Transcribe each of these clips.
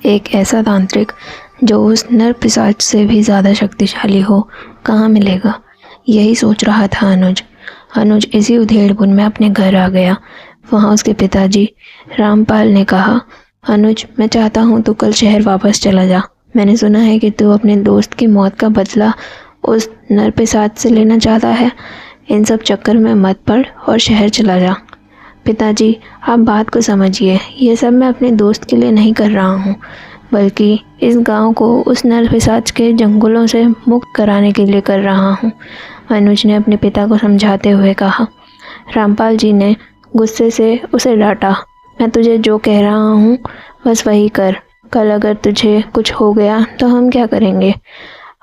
एक ऐसा तांत्रिक जो उस नर पिशाच से भी ज़्यादा शक्तिशाली हो कहाँ मिलेगा। यही सोच रहा था अनुज इसी उधेड़-बुन में अपने घर आ गया। वहाँ उसके पिताजी रामपाल ने कहा, अनुज, मैं चाहता हूँ तू कल शहर वापस चला जा। मैंने सुना है कि तू अपने दोस्त की मौत का बदला उस नर पिशाच से लेना चाहता है। इन सब चक्कर में मत पड़ और शहर चला जा। पिताजी, आप बात को समझिए। ये सब मैं अपने दोस्त के लिए नहीं कर रहा हूँ, बल्कि इस गांव को उस नर पिशाच के जंगलों से मुक्त कराने के लिए कर रहा हूँ, अनुज ने अपने पिता को समझाते हुए कहा। रामपाल जी ने गुस्से से उसे डांटा। मैं तुझे जो कह रहा हूँ बस वही कर। कल अगर तुझे कुछ हो गया तो हम क्या करेंगे।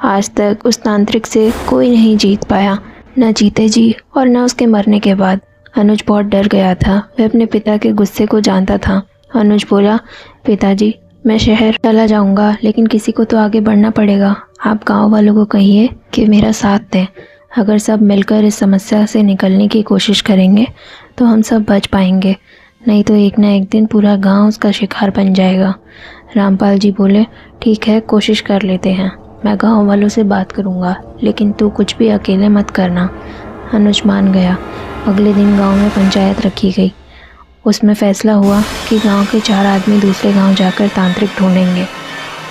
आज तक उस तांत्रिक से कोई नहीं जीत पाया, न जीते जी और न उसके मरने के बाद। अनुज बहुत डर गया था। वह अपने पिता के गुस्से को जानता था। अनुज बोला, पिताजी, मैं शहर चला जाऊंगा, लेकिन किसी को तो आगे बढ़ना पड़ेगा। आप गांव वालों को कहिए कि मेरा साथ दें। अगर सब मिलकर इस समस्या से निकलने की कोशिश करेंगे तो हम सब बच पाएंगे, नहीं तो एक ना एक दिन पूरा गांव उसका शिकार बन जाएगा। रामपाल जी बोले, ठीक है, कोशिश कर लेते हैं। मैं गांव वालों से बात करूंगा, लेकिन तू कुछ भी अकेले मत करना। अनुज मान गया। अगले दिन गांव में पंचायत रखी गई। उसमें फैसला हुआ कि गांव के 4 आदमी दूसरे गांव जाकर तांत्रिक ढूंढेंगे।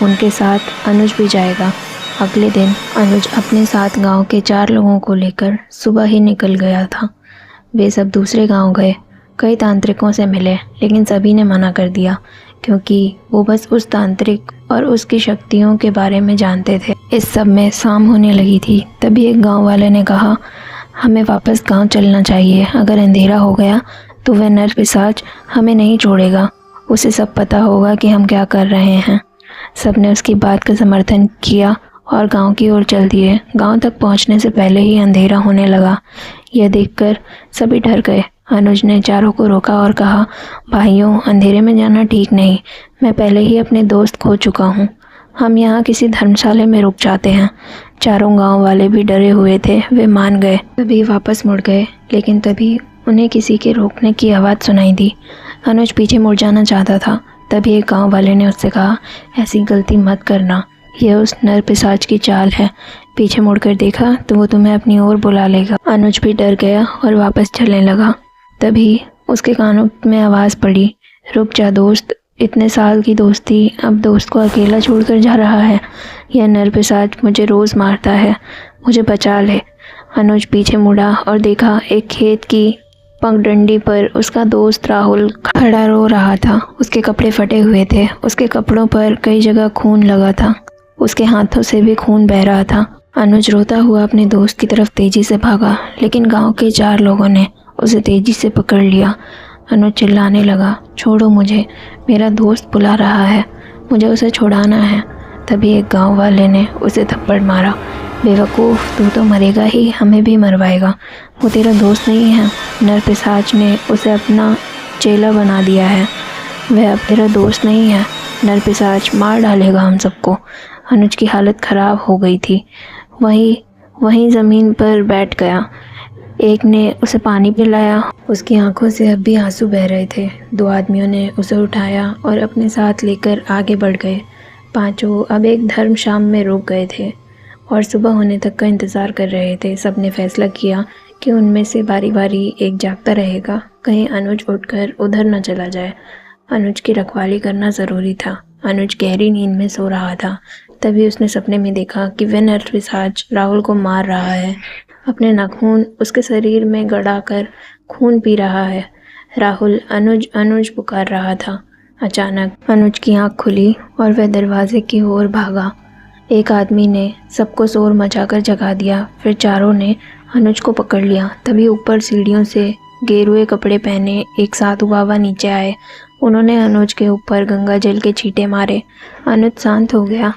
उनके साथ अनुज भी जाएगा। अगले दिन अनुज अपने साथ गांव के 4 लोगों को लेकर सुबह ही निकल गया था। वे सब दूसरे गांव गए। कई तांत्रिकों से मिले, लेकिन सभी ने मना कर दिया, क्योंकि वो बस उस तांत्रिक और उसकी शक्तियों के बारे में जानते थे। इस सब में शाम होने लगी थी। तभी एक गांव वाले ने कहा, हमें वापस गांव चलना चाहिए। अगर अंधेरा हो गया तो वह नर पिशाच हमें नहीं छोड़ेगा। उसे सब पता होगा कि हम क्या कर रहे हैं। सबने उसकी बात का समर्थन किया और गांव की ओर चल दिए। गांव तक पहुंचने से पहले ही अंधेरा होने लगा। यह देखकर सभी डर गए। अनुज ने चारों को रोका और कहा, भाइयों, अंधेरे में जाना ठीक नहीं। मैं पहले ही अपने दोस्त खो चुका हूँ। हम यहाँ किसी धर्मशाला में रुक जाते हैं। चारों गांव वाले भी डरे हुए थे। वे मान गए। सभी वापस मुड़ गए, लेकिन तभी उन्हें किसी के रोकने की आवाज़ सुनाई दी। अनुज पीछे मुड़ जाना चाहता था। तभी एक गांव वाले ने उससे कहा, ऐसी गलती मत करना। यह उस नर पिशाच की चाल है। पीछे मुड़कर देखा तो वो तुम्हें अपनी ओर बुला लेगा। अनुज भी डर गया और वापस चलने लगा। तभी उसके कानों में आवाज़ पड़ी, रुक जा दोस्त, इतने साल की दोस्ती अब दोस्त को अकेला छोड़कर जा रहा है। यह नर पिशाच मुझे रोज़ मारता है, मुझे बचा ले। अनुज पीछे मुड़ा और देखा एक खेत की पगडंडी पर उसका दोस्त राहुल खड़ा रो रहा था। उसके कपड़े फटे हुए थे। उसके कपड़ों पर कई जगह खून लगा था। उसके हाथों से भी खून बह रहा था। अनुज रोता हुआ अपने दोस्त की तरफ तेजी से भागा, लेकिन गांव के 4 लोगों ने उसे तेजी से पकड़ लिया। अनुज चिल्लाने लगा, छोड़ो मुझे, मेरा दोस्त बुला रहा है, मुझे उसे छुड़ाना है। तभी एक गांव वाले ने उसे थप्पड़ मारा, बेवकूफ़, तू तो मरेगा ही, हमें भी मरवाएगा। वो तेरा दोस्त नहीं है। नर पिशाच ने उसे अपना चेला बना दिया है। वह अब तेरा दोस्त नहीं है। नर पिशाच मार डालेगा हम सबको। अनुज की हालत ख़राब हो गई थी। वहीं ज़मीन पर बैठ गया। एक ने उसे पानी पिलाया। उसकी आंखों से अब भी आंसू बह रहे थे। 2 आदमियों ने उसे उठाया और अपने साथ लेकर आगे बढ़ गए। 5 अब एक धर्मशाला में रुक गए थे और सुबह होने तक का इंतज़ार कर रहे थे। सब ने फैसला किया कि उनमें से बारी बारी एक जागता रहेगा, कहीं अनुज उठकर उधर न चला जाए। अनुज की रखवाली करना ज़रूरी था। अनुज गहरी नींद में सो रहा था। तभी उसने सपने में देखा कि वह नर पिशाच राहुल को मार रहा है। अपने नाखून उसके शरीर में गड़ाकर खून पी रहा है। राहुल अनुज अनुज पुकार रहा था। अचानक अनुज की आंख खुली और वह दरवाजे की ओर भागा। एक आदमी ने सबको शोर मचाकर जगा दिया। फिर चारों ने अनुज को पकड़ लिया। तभी ऊपर सीढ़ियों से गेरुए कपड़े पहने एक साधु बाबा नीचे आए। उन्होंने अनुज के ऊपर गंगा जल के छींटे मारे। अनुज शांत हो गया।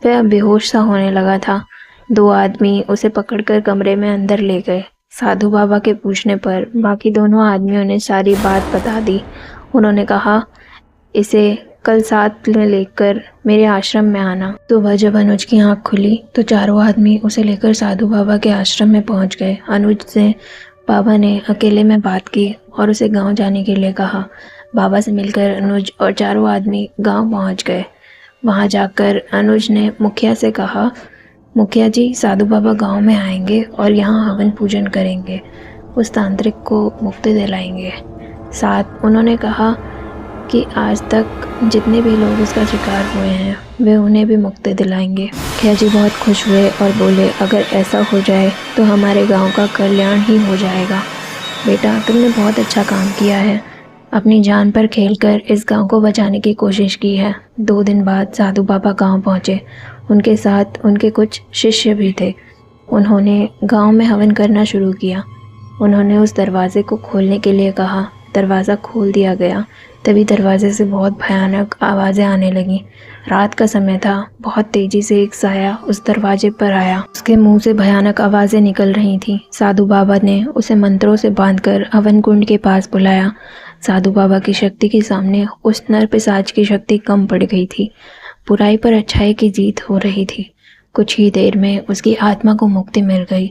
वह अब बेहोश सा होने लगा था। 2 आदमी उसे पकड़कर कमरे में अंदर ले गए। साधु बाबा के पूछने पर बाकी दोनों आदमियों ने सारी बात बता दी। उन्होंने कहा, इसे कल साथ में लेकर मेरे आश्रम में आना। तो वह जब अनुज की आंख खुली तो चारों आदमी उसे लेकर साधु बाबा के आश्रम में पहुंच गए। अनुज से बाबा ने अकेले में बात की और उसे गांव जाने के लिए कहा। बाबा से मिलकर अनुज और चारों आदमी गांव पहुंच गए। वहाँ जाकर अनुज ने मुखिया से कहा, मुखिया जी, साधु बाबा गांव में आएंगे और यहाँ हवन पूजन करेंगे, उस तांत्रिक को मुक्ति दिलाएंगे। साथ उन्होंने कहा कि आज तक जितने भी लोग उसका शिकार हुए हैं वे उन्हें भी मुक्ति दिलाएंगे। मुखिया जी बहुत खुश हुए और बोले, अगर ऐसा हो जाए तो हमारे गांव का कल्याण ही हो जाएगा। बेटा, तुमने बहुत अच्छा काम किया है, अपनी जान पर खेलकर इस गांव को बचाने की कोशिश की है। 2 दिन बाद साधु बाबा गांव पहुंचे। उनके साथ उनके कुछ शिष्य भी थे। उन्होंने गांव में हवन करना शुरू किया। उन्होंने उस दरवाजे को खोलने के लिए कहा। दरवाज़ा खोल दिया गया। तभी दरवाजे से बहुत भयानक आवाज़ें आने लगीं। रात का समय था। बहुत तेज़ी से एक साया उस दरवाजे पर आया। उसके मुंह से भयानक आवाज़ें निकल रही थीं। साधु बाबा ने उसे मंत्रों से बांधकर हवन कुंड के पास बुलाया। साधु बाबा की शक्ति के सामने उस नर पिशाच की शक्ति कम पड़ गई थी। बुराई पर अच्छाई की जीत हो रही थी। कुछ ही देर में उसकी आत्मा को मुक्ति मिल गई।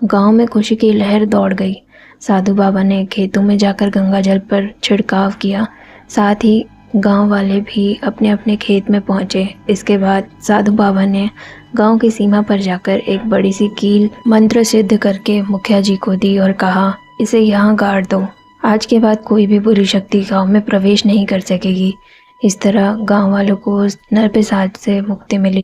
गांव में खुशी की लहर दौड़ गई। साधु बाबा ने खेतों में जाकर गंगा जल पर छिड़काव किया। साथ ही गांव वाले भी अपने अपने खेत में पहुंचे। इसके बाद साधु बाबा ने गांव की सीमा पर जाकर एक बड़ी सी कील मंत्र सिद्ध करके मुखिया जी को दी और कहा, इसे यहाँ गाड़ दो। आज के बाद कोई भी बुरी शक्ति गांव में प्रवेश नहीं कर सकेगी। इस तरह गांव वालों को उस नर पिशाच से मुक्ति मिली।